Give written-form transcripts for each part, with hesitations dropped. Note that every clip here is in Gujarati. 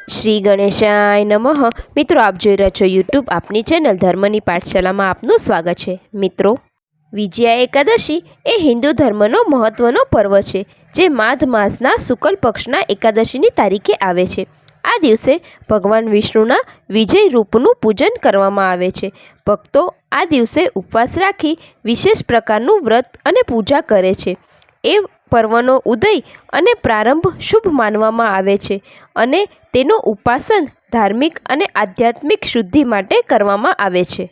શ્રી ગણેશાય નમઃ. મિત્રો, આપ જોઈ રહ્યા છો યુટ્યુબ આપની ચેનલ ધર્મની પાઠશાલામાં આપનું સ્વાગત છે. મિત્રો, વિજયા એકાદશી એ હિન્દુ ધર્મનો મહત્વનો પર્વ છે, જે માઘ માસના શુક્લ પક્ષના એકાદશીની તારીખે આવે છે. આ દિવસે ભગવાન વિષ્ણુના વિજય રૂપનું પૂજન કરવામાં આવે છે. ભક્તો આ દિવસે ઉપવાસ રાખી વિશેષ પ્રકારનું વ્રત અને પૂજા કરે છે. એ પર્વનો ઉદય અને પ્રારંભ શુભ માનવામાં આવે છે અને તેનું ઉપાસન ધાર્મિક અને આધ્યાત્મિક શુદ્ધિ માટે કરવામાં આવે છે.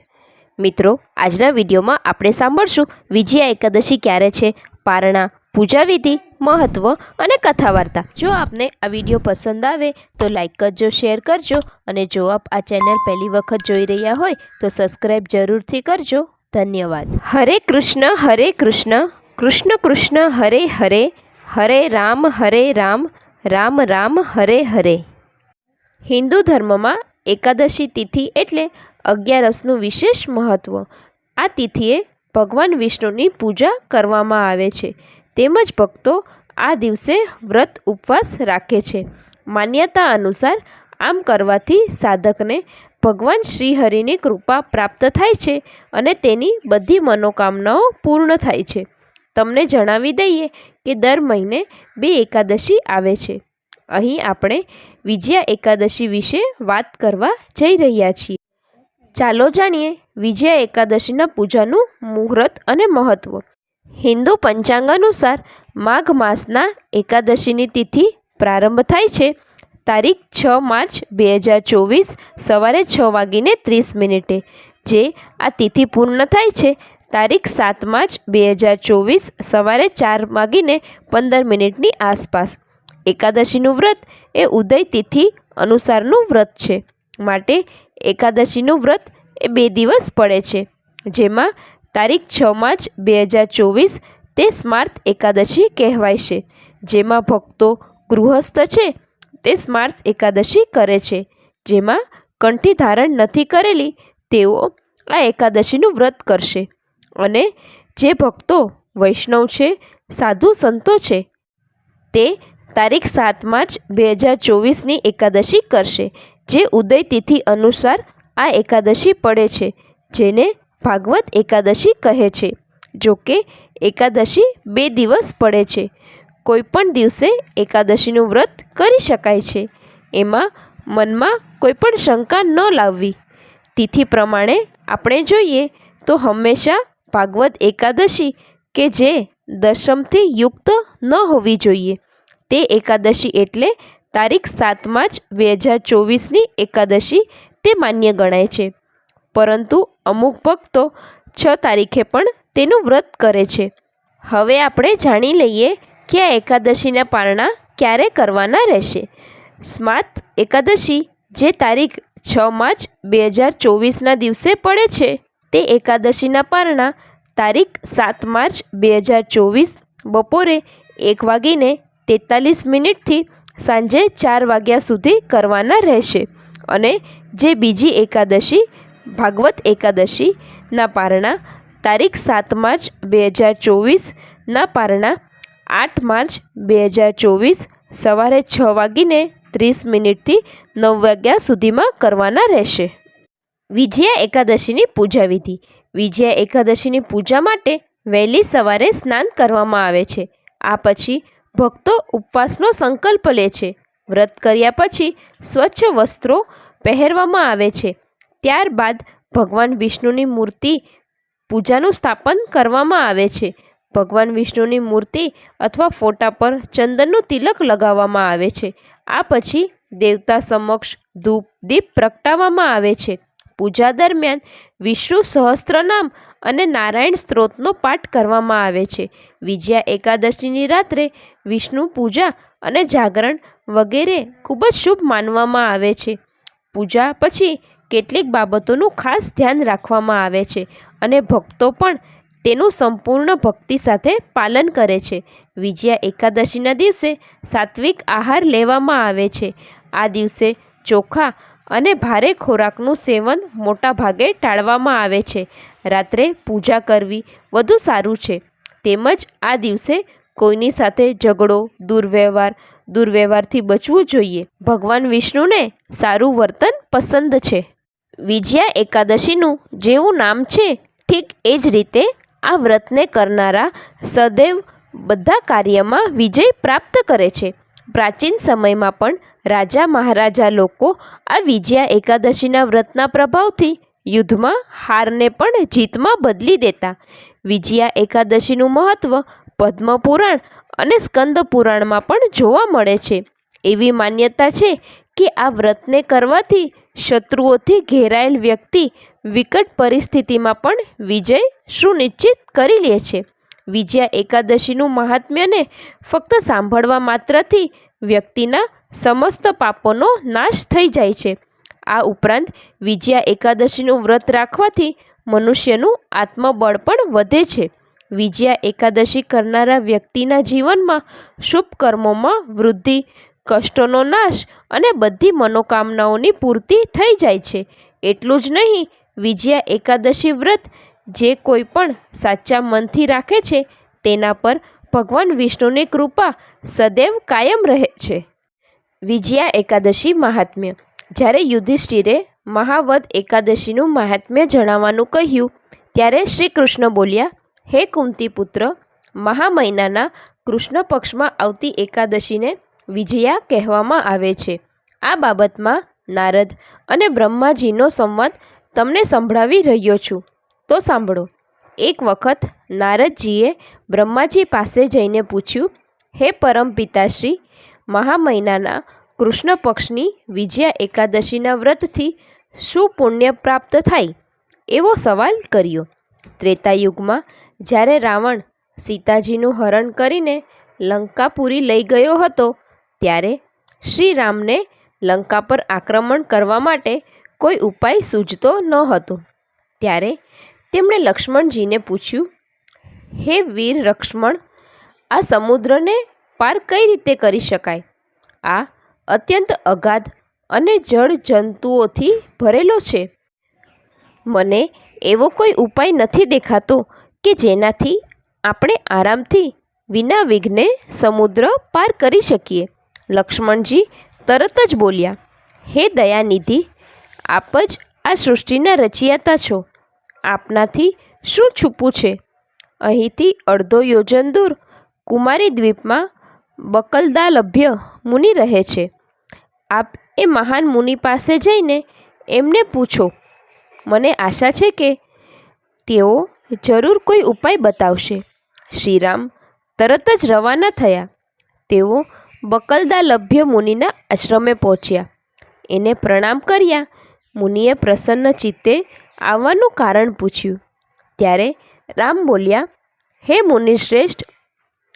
મિત્રો, આજના વિડીયોમાં આપણે સાંભળશું વિજયા એકાદશી ક્યારે છે, પારણા, પૂજા વિધિ, મહત્વ અને કથા વાર્તા. જો આપને આ વિડીયો પસંદ આવે તો લાઈક કરજો, શેર કરજો અને જો આપ આ ચેનલ પહેલી વખત જોઈ રહ્યા હોય તો સબસ્ક્રાઈબ જરૂરથી કરજો. ધન્યવાદ. હરે કૃષ્ણ કૃષ્ણ કૃષ્ણ હરે હરે, હરે રામ રામ રામ હરે હરે. હિન્દુ ધર્મમાં એકાદશી તિથિ એટલે 11નું વિશેષ મહત્ત્વ. આ તિથિએ ભગવાન વિષ્ણુની પૂજા કરવામાં આવે છે, તેમજ ભક્તો આ દિવસે વ્રત ઉપવાસ રાખે છે. માન્યતા અનુસાર આમ કરવાથી સાધકને ભગવાન શ્રીહરિની કૃપા પ્રાપ્ત થાય છે અને તેની બધી મનોકામનાઓ પૂર્ણ થાય છે. તમને જણાવી દઈએ કે દર મહિને 2 એકાદશી આવે છે. અહીં આપણે વિજયા એકાદશી વિશે વાત કરવા જઈ રહ્યા છીએ. ચાલો જાણીએ વિજયા એકાદશીના પૂજાનું મુહૂર્ત અને મહત્ત્વ. હિન્દુ પંચાંગ અનુસાર માઘ માસના એકાદશીની તિથિ પ્રારંભ થાય છે તારીખ 6 માર્ચ 2024 સવારે 6:30 જે આ તિથિ પૂર્ણ થાય છે તારીખ 7 માર્ચ 2024 સવારે 4:15 આસપાસ. એકાદશીનું વ્રત એ ઉદય તિથિ અનુસારનું વ્રત છે, માટે એકાદશીનું વ્રત એ 2 દિવસ પડે છે, જેમાં તારીખ 6 માર્ચ 2024 તે સ્માર્ત એકાદશી કહેવાય છે. જેમાં ભક્તો ગૃહસ્થ છે તે સ્માર્ત એકાદશી કરે છે. જેમાં કંઠી ધારણ નથી કરેલી તેઓ આ એકાદશીનું વ્રત કરશે અને જે ભક્તો વૈષ્ણવ છે, સાધુ સંતો છે, તે તારીખ 7 માર્ચ 2024ની એકાદશી કરશે, જે ઉદય તિથિ અનુસાર આ એકાદશી પડે છે, જેને ભાગવત એકાદશી કહે છે. જોકે એકાદશી 2 દિવસ પડે છે. કોઈ પણ દિવસે એકાદશીનું વ્રત કરી શકાય છે. એમાં મનમાં કોઈ પણ શંકા ન લાવવી. તિથિ પ્રમાણે આપણે જોઈએ તો હંમેશા ભાગવત એકાદશી કે જે દશમથી યુક્ત ન હોવી જોઈએ, તે એકાદશી એટલે તારીખ 7 માર્ચ 2024ની એકાદશી તે માન્ય ગણાય છે. પરંતુ અમુક ભક્તો 6 તારીખે પણ તેનું વ્રત કરે છે. હવે આપણે જાણી લઈએ કે આ એકાદશીના પારણા ક્યારે કરવાના રહેશે. સ્માર્ત એકાદશી જે તારીખ 6 માર્ચ 2024ના દિવસે પડે છે, તે એકાદશીના પારણા તારીખ 7 માર્ચ 2024 બપોરે 1:43થી સાંજે 4 વાગ્યા સુધી કરવાના રહેશે. અને જે બીજી એકાદશી ભાગવત એકાદશીના પારણા તારીખ 7 માર્ચ 2024ના પારણા 8 માર્ચ 2024 સવારે 6:30થી 9 વાગ્યા સુધીમાં કરવાના રહેશે. વિજયા એકાદશીની પૂજા વિધિ. વિજયા એકાદશીની પૂજા માટે વહેલી સવારે સ્નાન કરવામાં આવે છે. આ પછી ભક્તો ઉપવાસનો સંકલ્પ લે છે. વ્રત કર્યા પછી સ્વચ્છ વસ્ત્રો પહેરવામાં આવે છે. ત્યારબાદ ભગવાન વિષ્ણુની મૂર્તિ પૂજાનું સ્થાપન કરવામાં આવે છે. ભગવાન વિષ્ણુની મૂર્તિ અથવા ફોટા પર ચંદનનું તિલક લગાવવામાં આવે છે. આ પછી દેવતા સમક્ષ ધૂપ દીપ પ્રગટાવવામાં આવે છે. પૂજા દરમિયાન વિષ્ણુ સહસ્ત્રનામ અને નારાયણ સ્ત્રોતનો પાઠ કરવામાં આવે છે. વિજયા એકાદશીની રાત્રે વિષ્ણુ પૂજા અને જાગરણ વગેરે ખૂબ જ શુભ માનવામાં આવે છે. પૂજા પછી કેટલીક બાબતોનું ખાસ ધ્યાન રાખવામાં આવે છે અને ભક્તો પણ તેનું સંપૂર્ણ ભક્તિ સાથે પાલન કરે છે. વિજયા એકાદશીના દિવસે સાત્વિક આહાર લેવામાં આવે છે. આ દિવસે ચોખા અને ભારે ખોરાકનું સેવન મોટા ભાગે ટાળવામાં આવે છે. રાત્રે પૂજા કરવી વધુ સારું છે. તેમજ આ દિવસે કોઈની સાથે ઝઘડો, દુર્વ્યવહાર, દુર્વ્યવહારથી બચવું જોઈએ. ભગવાન વિષ્ણુને સારું વર્તન પસંદ છે. વિજયા એકાદશીનું જેવું નામ છે, ઠીક એ જ રીતે આ વ્રતને કરનારા સદૈવ બધા કાર્યમાં વિજય પ્રાપ્ત કરે છે. પ્રાચીન સમયમાં પણ રાજા મહારાજા લોકો આ વિજયા એકાદશીના વ્રતના પ્રભાવથી યુદ્ધમાં હારને પણ જીતમાં બદલી દેતા. વિજયા એકાદશીનું મહત્ત્વ પદ્મપુરાણ અને સ્કંદ પુરાણમાં પણ જોવા મળે છે. એવી માન્યતા છે કે આ વ્રતને કરવાથી શત્રુઓથી ઘેરાયેલ વ્યક્તિ વિકટ પરિસ્થિતિમાં પણ વિજય સુનિશ્ચિત કરી લે છે. વિજયા એકાદશીનું મહાત્મ્યને ફક્ત સાંભળવા માત્રથી વ્યક્તિના સમસ્ત પાપોનો નાશ થઈ જાય છે. આ ઉપરાંત વિજયા એકાદશીનું વ્રત રાખવાથી મનુષ્યનું આત્મબળ પણ વધે છે. વિજયા એકાદશી કરનારા વ્યક્તિના જીવનમાં શુભ કર્મોમાં વૃદ્ધિ, કષ્ટોનો નાશ અને બધી મનોકામનાઓની પૂર્તિ થઈ જાય છે. એટલું જ નહીં, વિજયા એકાદશી વ્રત જે કોઈ પણ સાચા મનથી રાખે છે તેના પર ભગવાન વિષ્ણુની કૃપા સદૈવ કાયમ રહે છે. વિજયા એકાદશી મહાત્મ્ય. જ્યારે યુધિષ્ઠિરે મહાવદ એકાદશીનું મહાત્મ્ય જણાવવાનું કહ્યું ત્યારે શ્રી કૃષ્ણ બોલ્યા, હે કુંતી પુત્ર, મહા મહિનાના કૃષ્ણ પક્ષમાં આવતી એકાદશીને વિજયા કહેવામાં આવે છે. આ બાબતમાં નારદ અને બ્રહ્માજીનો સંવાદ તમને સંભળાવી રહ્યો છું, તો સાંભળો. એક વખત નારદજીએ બ્રહ્માજી પાસે જઈને પૂછ્યું, હે પરમ પિતાશ્રી, મહા મહિનાના કૃષ્ણ પક્ષની વિજયા એકાદશીના વ્રતથી શું પુણ્ય પ્રાપ્ત થાય? એવો સવાલ કર્યો. ત્રેતાયુગમાં જ્યારે રાવણ સીતાજીનું હરણ કરીને લંકાપુરી લઈ ગયો હતો, ત્યારે શ્રી રામને લંકા પર આક્રમણ કરવા માટે કોઈ ઉપાય સૂઝતો ન હતો. ત્યારે તેમણે લક્ષ્મણજીને પૂછ્યું, હે વીર લક્ષ્મણ, આ સમુદ્રને પાર કઈ રીતે કરી શકાય? આ અત્યંત અગાધ અને જળ જંતુઓથી ભરેલો છે. મને એવો કોઈ ઉપાય નથી દેખાતો કે જેનાથી આપણે આરામથી વિના વિઘ્ને સમુદ્ર પાર કરી શકીએ. લક્ષ્મણજી તરત જ બોલ્યા, હે દયાનિધિ, આપ જ આ સૃષ્ટિના રચયિતા છો. આપનાથી શું છૂપું છે? અહીંથી અડધો યોજન દૂર કુમારી દ્વીપમાં બકલદાલભ્ય મુનિ રહે છે. આપ એ મહાન મુનિ પાસે જઈને એમને પૂછો. મને આશા છે કે તેઓ જરૂર કોઈ ઉપાય બતાવશે. શ્રીરામ તરત જ રવાના થયા. તેઓ બકલદાલભ્ય મુનિના આશ્રમે પહોંચ્યા. એને પ્રણામ કર્યા. મુનિએ પ્રસન્ન ચિત્તે આવવાનું કારણ પૂછ્યું. ત્યારે રામ બોલ્યા, હે મુનિશ્રેષ્ઠ,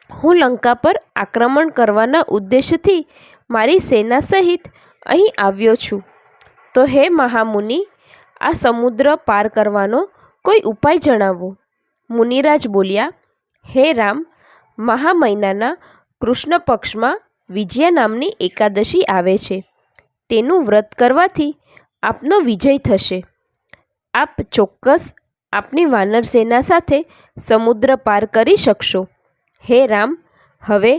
હું લંકા પર આક્રમણ કરવાના ઉદ્દેશથી મારી સેના સહિત અહીં આવ્યો છું. તો હે મહામુનિ, આ સમુદ્ર પાર કરવાનો કોઈ ઉપાય જણાવો. મુનિરાજ બોલ્યા, હે રામ, મહા મહિનાના કૃષ્ણ પક્ષમાં વિજયા નામની એકાદશી આવે છે. તેનું વ્રત કરવાથી આપનો વિજય થશે. આપ ચોક્કસ આપની વાનર સેના સાથે સમુદ્ર પાર કરી શકશો. હે રામ, હવે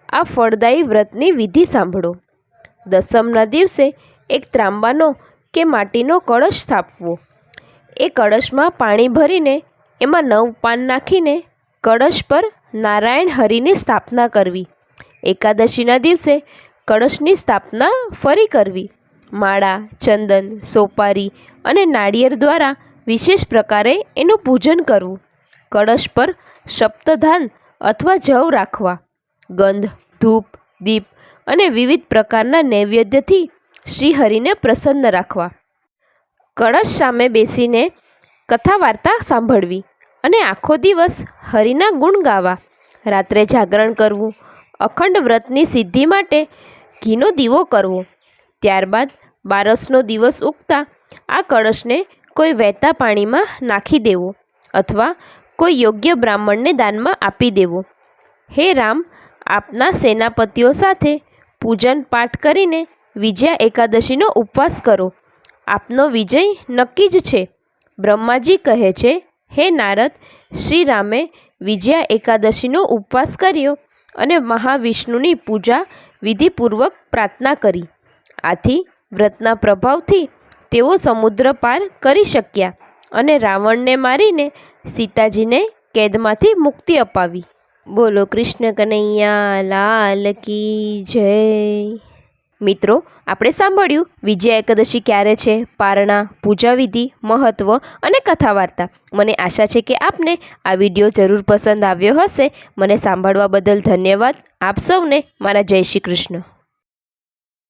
આ ફળદાયી વ્રતની વિધિ સાંભળો. દસમના દિવસે એક ત્રાંબાનો કે માટીનો કળશ સ્થાપવો. એ કળશમાં પાણી ભરીને એમાં 9 પાન નાખીને કળશ પર નારાયણ હરિની સ્થાપના કરવી. એકાદશીના દિવસે કળશની સ્થાપના ફરી કરવી. માળા, ચંદન, સોપારી અને નાળિયેર દ્વારા વિશેષ પ્રકારે એનું પૂજન કરવું. કળશ પર સપ્તધાન અથવા જવ રાખવા. ગંધ, ધૂપ, દીપ અને વિવિધ પ્રકારના નૈવેદ્યથી શ્રીહરિને પ્રસન્ન રાખવા. કળશ સામે બેસીને કથા વાર્તા સાંભળવી અને આખો દિવસ હરિના ગુણ ગાવા. રાત્રે જાગરણ કરવું. અખંડ વ્રતની સિદ્ધિ માટે ઘીનો દીવો કરવો. ત્યારબાદ બારસનો દિવસ ઉગતા આ કળશને કોઈ વહેતા પાણીમાં નાખી દેવો અથવા કોઈ યોગ્ય બ્રાહ્મણને દાનમાં આપી દેવો. હે રામ, આપના સેનાપતિઓ સાથે પૂજન પાઠ કરીને વિજયા એકાદશીનો ઉપવાસ કરો. આપનો વિજય નક્કી જ છે. બ્રહ્માજી કહે છે, હે નારદ, શ્રી રામે વિજયા એકાદશીનો ઉપવાસ કર્યો અને મહાવિષ્ણુની પૂજા વિધિપૂર્વક પ્રાર્થના કરી. આથી વ્રતના પ્રભાવથી તેઓ સમુદ્ર પાર કરી શક્યા અને રાવણને મારીને સીતાજીને કેદમાંથી મુક્તિ અપાવી. બોલો કૃષ્ણ કનૈયા લાલ કી જય. મિત્રો, આપણે સાંભળ્યું વિજયા એકાદશી ક્યારે છે, પારણા, પૂજાવિધિ, મહત્ત્વ અને કથા વાર્તા. મને આશા છે કે આપને આ વિડીયો જરૂર પસંદ આવ્યો હશે. મને સાંભળવા બદલ ધન્યવાદ. આપ સૌને મારા જય શ્રી કૃષ્ણ.